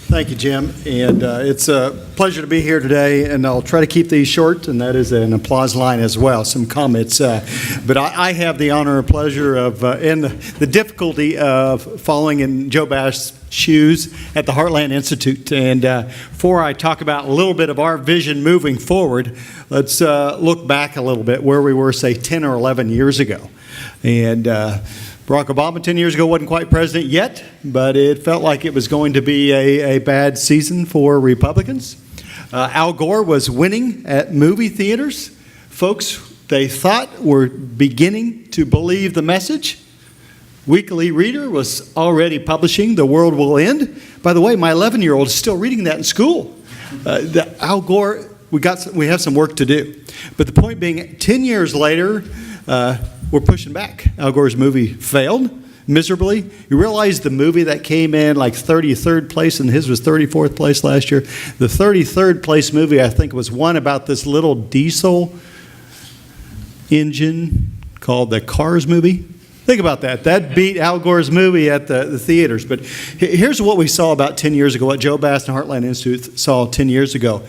Thank you, Jim. And it's a pleasure to be here today, and I'll try to keep these short, and that is an applause line as well, some comments. But I have the honor and pleasure of, and the difficulty of following in Joe Bash's shoes at the Heartland Institute. And before I talk about a little bit of our vision moving forward, let's look back a little bit where we were, say, 10 or 11 years ago. And Barack Obama 10 years ago wasn't quite president yet, but it felt like it was going to be a bad season for Republicans. Al Gore was winning at movie theaters. Folks, they thought were beginning to believe the message. Weekly Reader was already publishing The World Will End. By the way, my 11-year-old is still reading that in school. Al Gore, we have some work to do. But the point being, 10 years later, we're pushing back. Al Gore's movie failed miserably. You realize the movie that came in like 33rd place, and his was 34th place last year. The 33rd place movie, I think, was one about this little diesel engine called the Cars movie. Think about that. That beat Al Gore's movie at the theaters. But here's what we saw about 10 years ago, what Joe Bass and Heartland Institute saw 10 years ago.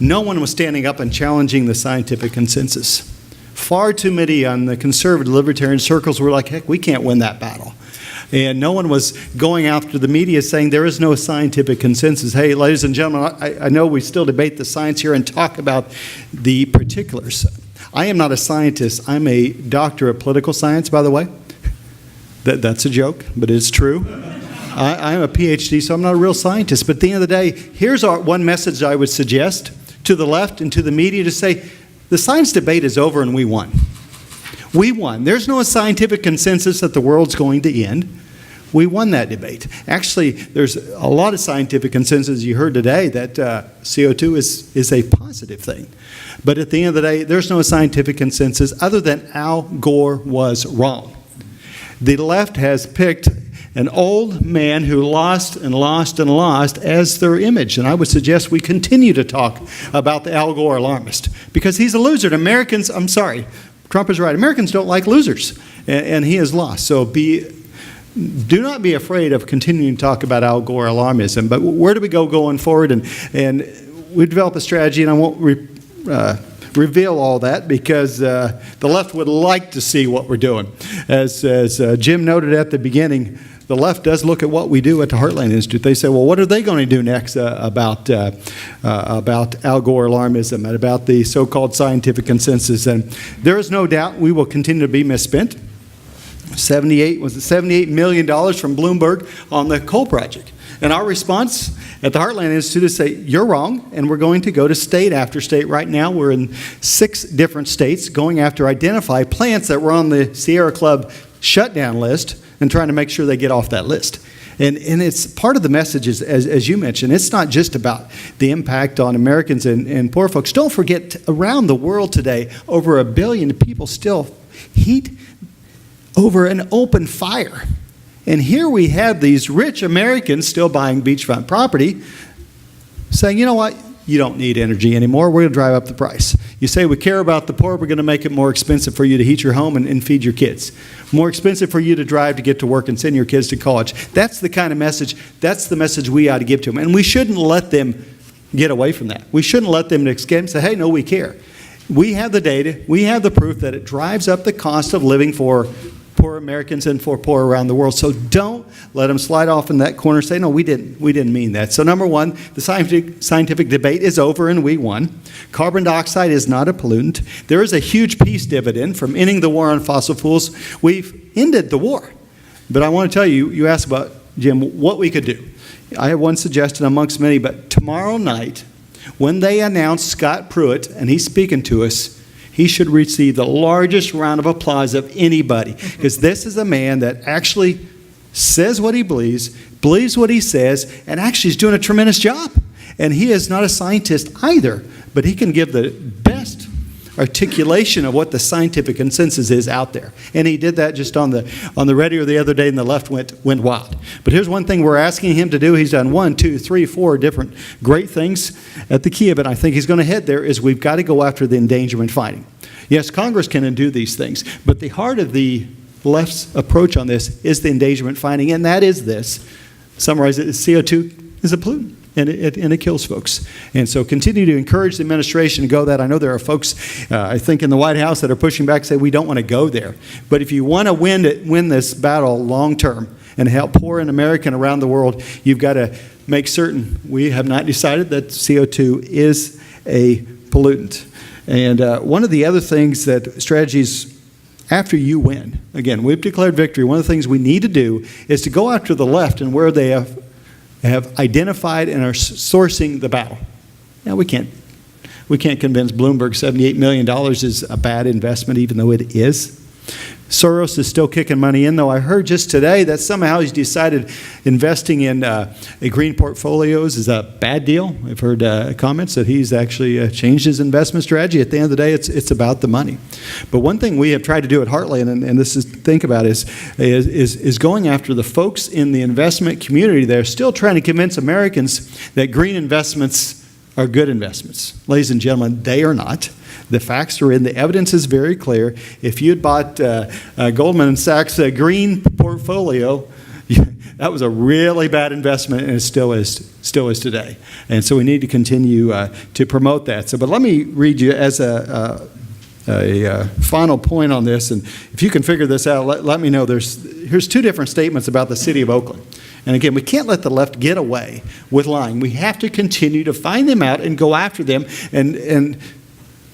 No one was standing up and challenging the scientific consensus. Far too many on the conservative libertarian circles were like, heck, we can't win that battle. And no one was going after the media saying there is no scientific consensus. Hey, ladies and gentlemen, I know we still debate the science here and talk about the particulars. I am not a scientist. I'm a doctor of political science, by the way. That's a joke, but it's true. I'm a PhD, so I'm not a real scientist. But at the end of the day, here's one message I would suggest to the left and to the media to say, the science debate is over and we won. We won. There's no scientific consensus that the world's going to end. We won that debate. Actually, there's a lot of scientific consensus you heard today that CO2 is a positive thing. But at the end of the day, there's no scientific consensus other than Al Gore was wrong. The left has picked an old man who lost and lost and lost as their image. And I would suggest we continue to talk about the Al Gore alarmist because he's a loser. And Americans, I'm sorry, Trump is right. Americans don't like losers, and he has lost. So do not be afraid of continuing to talk about Al Gore alarmism. But where do we go going forward? And we develop a strategy, and I won't reveal all that because the left would like to see what we're doing. As Jim noted at the beginning, the left does look at what we do at the Heartland Institute. They say, well, what are they going to do next about Al Gore alarmism and about the so-called scientific consensus? And there is no doubt we will continue to be misspent. $78 million from Bloomberg on the coal project. And our response at the Heartland Institute is say, you're wrong, and we're going to go to state after state. Right now, we're in 6 different states going after identify plants that were on the Sierra Club shutdown list and trying to make sure they get off that list. And it's part of the message, is, as you mentioned, it's not just about the impact on Americans and poor folks. Don't forget, around the world today, over 1 billion people still heat over an open fire. And here we have these rich Americans still buying beachfront property saying, you know what, you don't need energy anymore. We're going to drive up the price. You say we care about the poor, we're going to make it more expensive for you to heat your home and feed your kids. More expensive for you to drive to get to work and send your kids to college. That's the kind of message, that's the message we ought to give to them. And we shouldn't let them get away from that. We shouldn't let them escape and say, hey, no, we care. We have the data, we have the proof that it drives up the cost of living for poor Americans and for poor around the world. So don't let them slide off in that corner and say, no, we didn't mean that. So number one, the scientific debate is over and we won. Carbon dioxide is not a pollutant. There is a huge peace dividend from ending the war on fossil fuels. We've ended the war. But I want to tell you, you asked about, Jim, what we could do. I have one suggestion amongst many, but tomorrow night, when they announce Scott Pruitt, and he's speaking to us, he should receive the largest round of applause of anybody, because this is a man that actually says what he believes what he says, and actually is doing a tremendous job. And he is not a scientist either, but he can give the best articulation of what the scientific consensus is out there. And he did that just on the radio the other day, and the left went wild. But here's one thing we're asking him to do. He's done 1, 2, 3, 4 different great things. At the key of it, I think he's going to head there, is we've got to go after the endangerment fighting. Yes, Congress can do these things, but the heart of the left's approach on this is the endangerment fighting, and that is this. Summarize it as CO2 is a pollutant. And it kills folks. And so continue to encourage the administration to go that. I know there are folks, I think, in the White House that are pushing back, say we don't want to go there. But if you want to win this battle long term and help poor and American around the world, you've got to make certain we have not decided that CO2 is a pollutant. And one of the other things that strategies after you win, again, we've declared victory. One of the things we need to do is to go after the left and where they have identified and are sourcing the battle. Now, we can't convince Bloomberg $78 million is a bad investment, even though it is. Soros is still kicking money in, though I heard just today that somehow he's decided investing in green portfolios is a bad deal. I've heard comments that he's actually changed his investment strategy. At the end of the day, it's about the money. But one thing we have tried to do at Heartland, and this is think about, is going after the folks in the investment community. They're still trying to convince Americans that green investments are good investments. Ladies and gentlemen, they are not. The facts are in. The evidence is very clear. If you had bought Goldman Sachs' green portfolio, that was a really bad investment, and it still is today. And so we need to continue to promote that. But let me read you as a final point on this, and if you can figure this out, let me know. Here's two different statements about the city of Oakland. And again, we can't let the left get away with lying. We have to continue to find them out and go after them and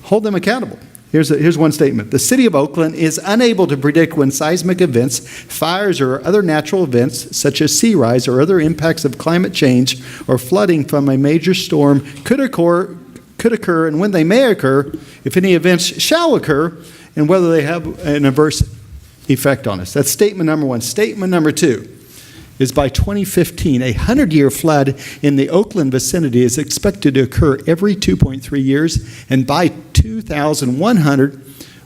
hold them accountable. Here's one statement. The city of Oakland is unable to predict when seismic events, fires, or other natural events, such as sea rise or other impacts of climate change or flooding from a major storm could occur, and when they may occur, if any events shall occur, and whether they have an adverse effect on us. That's statement number one. Statement number two is by 2015, a 100-year flood in the Oakland vicinity is expected to occur every 2.3 years, and by 2100,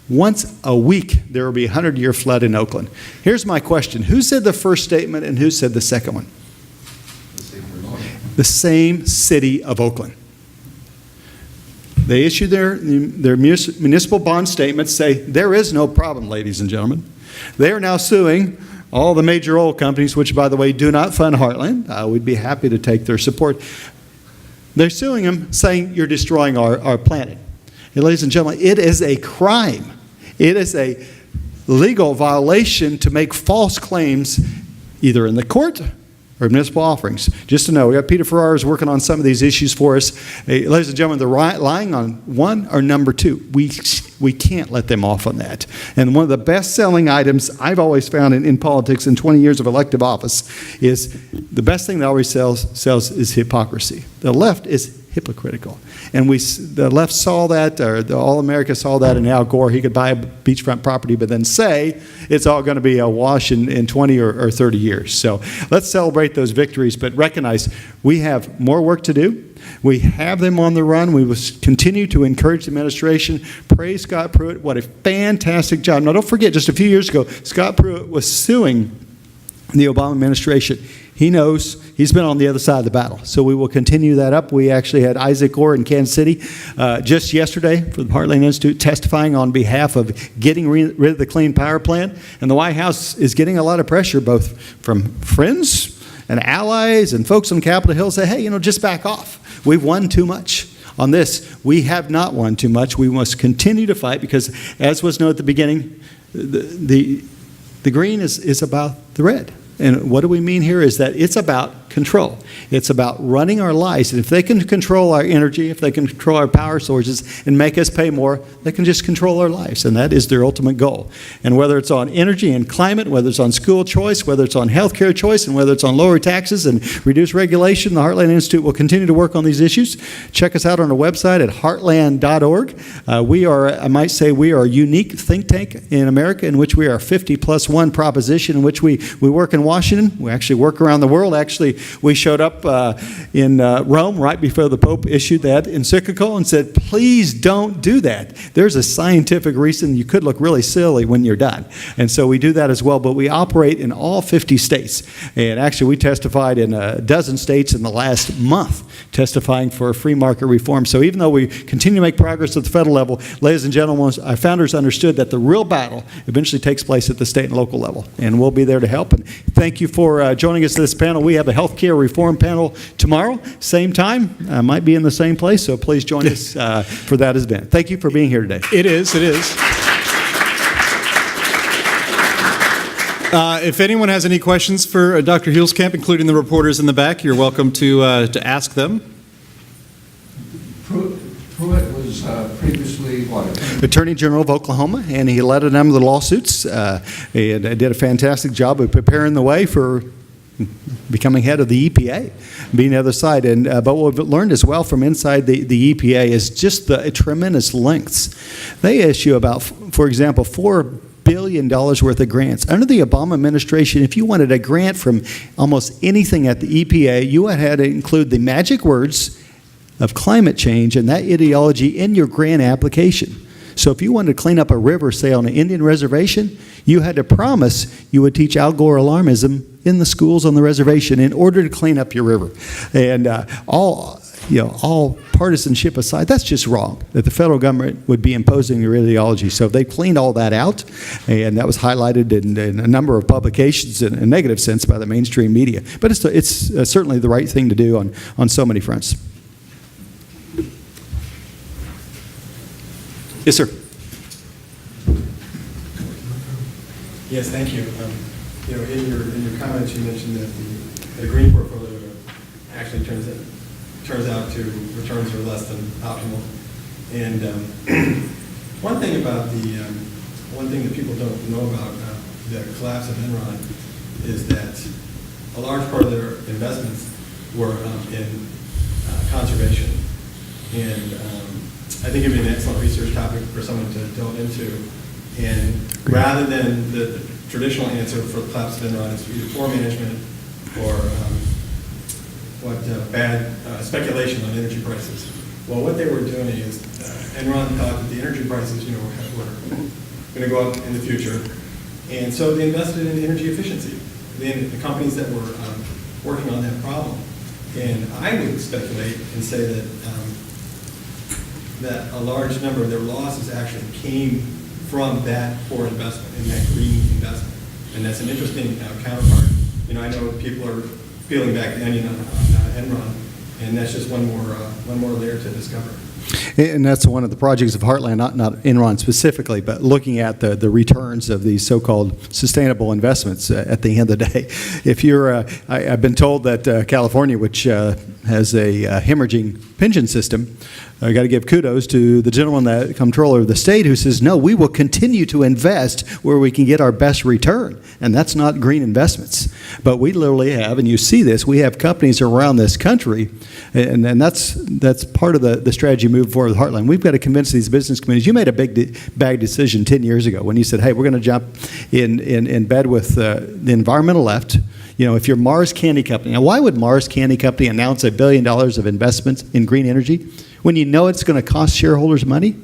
once a week, there will be a 100-year flood in Oakland. Here's my question. Who said the first statement and who said the second one? The same city of Oakland. They issued their municipal bond statements, say there is no problem, ladies and gentlemen. They are now suing all the major oil companies, which, by the way, do not fund Heartland. We'd be happy to take their support. They're suing them, saying you're destroying our planet. And ladies and gentlemen, it is a crime. It is a legal violation to make false claims either in the court or municipal offerings. Just to know, we got Peter Ferraris working on some of these issues for us. Ladies and gentlemen, they're lying on one or number two. We can't let them off on that. And one of the best-selling items I've always found in politics in 20 years of elective office is the best thing that always sells is hypocrisy. The left is hypocritical. And the left saw that, or all America saw that in Al Gore. He could buy a beachfront property, but then say it's all going to be a wash in 20 or 30 years. So let's celebrate those victories, but recognize we have more work to do. We have them on the run. We will continue to encourage the administration. Praise Scott Pruitt. What a fantastic job. Now, don't forget, just a few years ago, Scott Pruitt was suing the Obama administration. He knows he's been on the other side of the battle. So we will continue that up. We actually had Isaac Gore in Kansas City just yesterday for the Heartland Institute testifying on behalf of getting rid of the Clean Power Plant. And the White House is getting a lot of pressure both from friends and allies and folks on Capitol Hill say, hey, just back off. We've won too much. On this, we have not won too much. We must continue to fight because, as was noted at the beginning, the green is about the red. And what do we mean here is that it's about control. It's about running our lives. And if they can control our energy, if they can control our power sources and make us pay more, they can just control our lives. And that is their ultimate goal. And whether it's on energy and climate, whether it's on school choice, whether it's on healthcare choice, and whether it's on lower taxes and reduced regulation, the Heartland Institute will continue to work on these issues. Check us out on our website at heartland.org. We are, I might say, we are a unique think tank in America in which we are a 50+1 proposition in which we work in Washington. We actually work around the world. Actually, we showed up in Rome right before the Pope issued that encyclical and said, please don't do that. There's a scientific reason you could look really silly when you're done. And so we do that as well, but we operate in all 50 states. And actually, we testified in a dozen states in the last month, testifying for free market reform. So even though we continue to make progress at the federal level, ladies and gentlemen, our founders understood that the real battle eventually takes place at the state and local level. And we'll be there to help. And thank you for joining us at this panel. We have a health Healthcare Reform Panel tomorrow, same time. Might be in the same place, so please join us for that event. Thank you for being here today. It is. If anyone has any questions for Dr. Huelskamp, including the reporters in the back, you're welcome to ask them. Pruitt was previously what? Attorney General of Oklahoma, and he led a number of the lawsuits and did a fantastic job of preparing the way for becoming head of the EPA, being the other side. And but what we've learned as well from inside the EPA is just the tremendous lengths. They issue about, for example, $4 billion worth of grants. Under the Obama administration, if you wanted a grant from almost anything at the EPA, you had to include the magic words of climate change and that ideology in your grant application. So if you wanted to clean up a river, say on an Indian reservation, you had to promise you would teach Al Gore alarmism in the schools on the reservation in order to clean up your river. And all partisanship aside, that's just wrong, that the federal government would be imposing your ideology. So they cleaned all that out, and that was highlighted in a number of publications in a negative sense by the mainstream media. But it's certainly the right thing to do on so many fronts. Yes, sir. Yes, thank you. In your comments, you mentioned that the green portfolio actually turns out to returns are less than optimal. And one thing that people don't know about the collapse of Enron is that a large part of their investments were in conservation. And I think it'd be an excellent research topic for someone to delve into. And rather than the traditional answer for the collapse of Enron is either poor management or bad speculation on energy prices. Well, what they were doing is Enron thought that the energy prices, were going to go up in the future, and so they invested in energy efficiency. The companies that were working on that problem, and I would speculate and say that that a large number of their losses actually came from that poor investment and that green investment, and that's an interesting counterpart. I know people are peeling back the onion on Enron, and that's just one more layer to discover. And that's one of the projects of Heartland, not Enron specifically, but looking at the returns of these so-called sustainable investments at the end of the day. If you're, I've been told that California, which has a hemorrhaging pension system, I got to give kudos to the gentleman, the comptroller of the state, who says, no, we will continue to invest where we can get our best return. And that's not green investments. But we literally have, and you see this, we have companies around this country, and that's part of the strategy moving forward with Heartland. We've got to convince these business communities. You made a bad decision 10 years ago when you said, hey, we're going to jump in bed with the environmental left. If you're Mars Candy Company, now why would Mars Candy Company announce $1 billion of investments in green energy when you know it's going to cost shareholders money?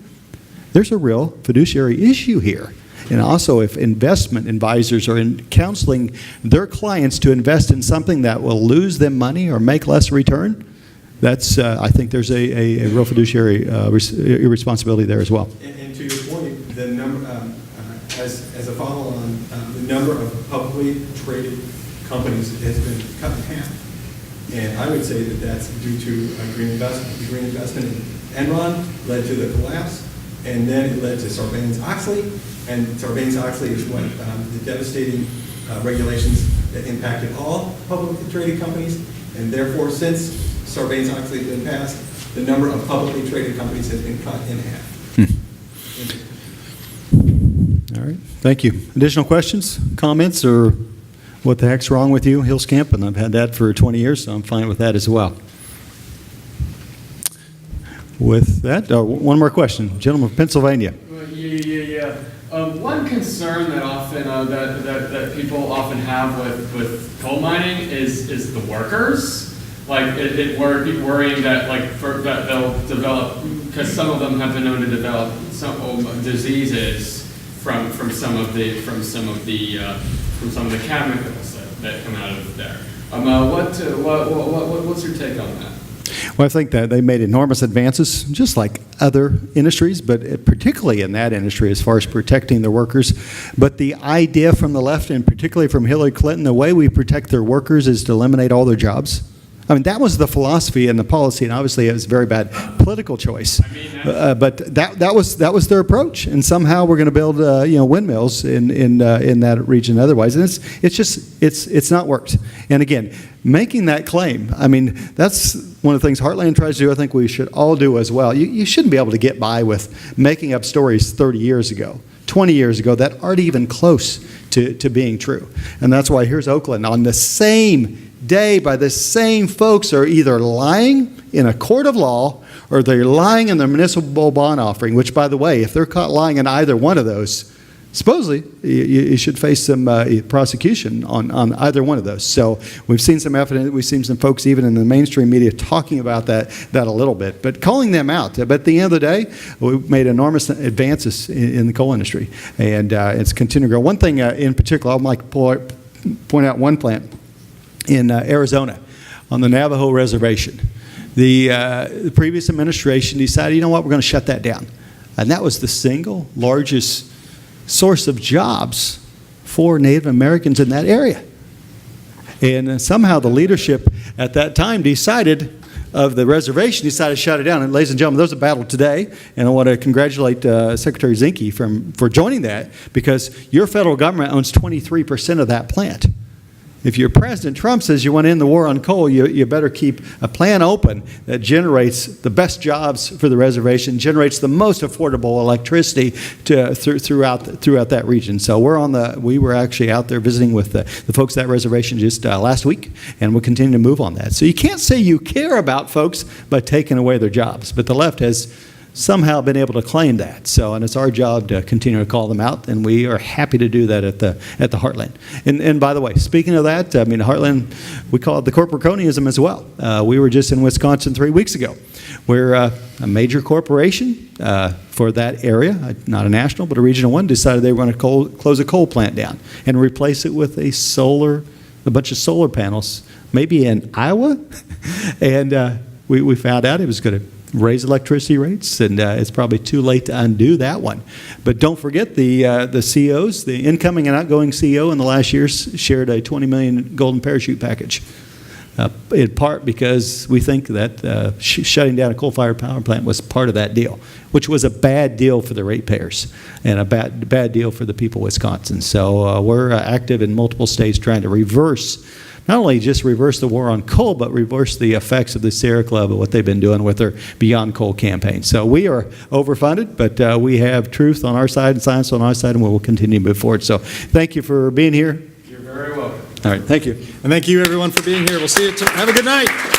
There's a real fiduciary issue here. And also, if investment advisors are counseling their clients to invest in something that will lose them money or make less return, that's I think there's a real fiduciary responsibility there as well. And to your point, the number, as a follow-on, the number of publicly traded companies has been cut in half. And I would say that that's due to green investment. The green investment in Enron led to the collapse, and then it led to Sarbanes-Oxley, and Sarbanes-Oxley is what the devastating regulations that impacted all publicly traded companies, and therefore since Sarbanes-Oxley has been passed, the number of publicly traded companies has been cut in half. All right, thank you. Additional questions, comments, or what the heck's wrong with you, Huelskamp? And I've had that for 20 years, so I'm fine with that as well. With that, one more question. Gentleman from Pennsylvania. Yeah. One concern that often that people often have with coal mining is the workers. Like people worrying that that they'll develop, because some of them have been known to develop some diseases from some of the chemicals that come out of there. What's your take on that? Well, I think that they made enormous advances, just like other industries, but particularly in that industry as far as protecting their workers. But the idea from the left, and particularly from Hillary Clinton, the way we protect their workers is to eliminate all their jobs. I mean, that was the philosophy and the policy, and obviously it was a very bad political choice. But that was their approach, and somehow we're going to build windmills in that region otherwise, and it's not worked. And again, making that claim, I mean, that's one of the things Heartland tries to do. I think we should all do as well. You shouldn't be able to get by with making up stories 30 years ago, 20 years ago that aren't even close to being true. And that's why here's Oakland on the same day by the same folks are either lying in a court of law or they're lying in their municipal bond offering, which, by the way, if they're caught lying in either one of those, supposedly you should face some prosecution on either one of those. So we've seen some evidence, we've seen some folks even in the mainstream media talking about that a little bit, but calling them out. But at the end of the day, we've made enormous advances in the coal industry, and it's continuing to grow. One thing in particular, I'd like to point out one plant in Arizona on the Navajo reservation. The previous administration decided, you know what, we're going to shut that down. And that was the single largest source of jobs for Native Americans in that area. And somehow the leadership at that time of the reservation decided to shut it down. And ladies and gentlemen, there's a battle today, and I want to congratulate Secretary Zinke for joining that, because your federal government owns 23% of that plant. If your President Trump says you want to end the war on coal, you better keep a plan open that generates the best jobs for the reservation, generates the most affordable electricity throughout that region. So we were actually out there visiting with the folks at that reservation just last week, and we'll continue to move on that. So you can't say you care about folks by taking away their jobs, but the left has somehow been able to claim that. So, and it's our job to continue to call them out, and we are happy to do that at the Heartland. And by the way, speaking of that, I mean, Heartland, we call it the corporate cronyism as well. We were just in Wisconsin 3 weeks ago, where a major corporation for that area, not a national but a regional one, decided they were going to close a coal plant down and replace it with a bunch of solar panels, maybe in Iowa. And we found out it was going to raise electricity rates, and it's probably too late to undo that one. But don't forget the CEOs, the incoming and outgoing CEO in the last years shared a $20 million golden parachute package, in part because we think that shutting down a coal-fired power plant was part of that deal, which was a bad deal for the ratepayers and a bad deal for the people of Wisconsin. So we're active in multiple states trying to not only just reverse the war on coal, but reverse the effects of the Sierra Club and what they've been doing with their Beyond Coal campaign. So we are overfunded, but we have truth on our side and science on our side, and we will continue to move forward. So thank you for being here. You're very welcome. All right, thank you. And thank you, everyone, for being here. We'll see you. Have a good night.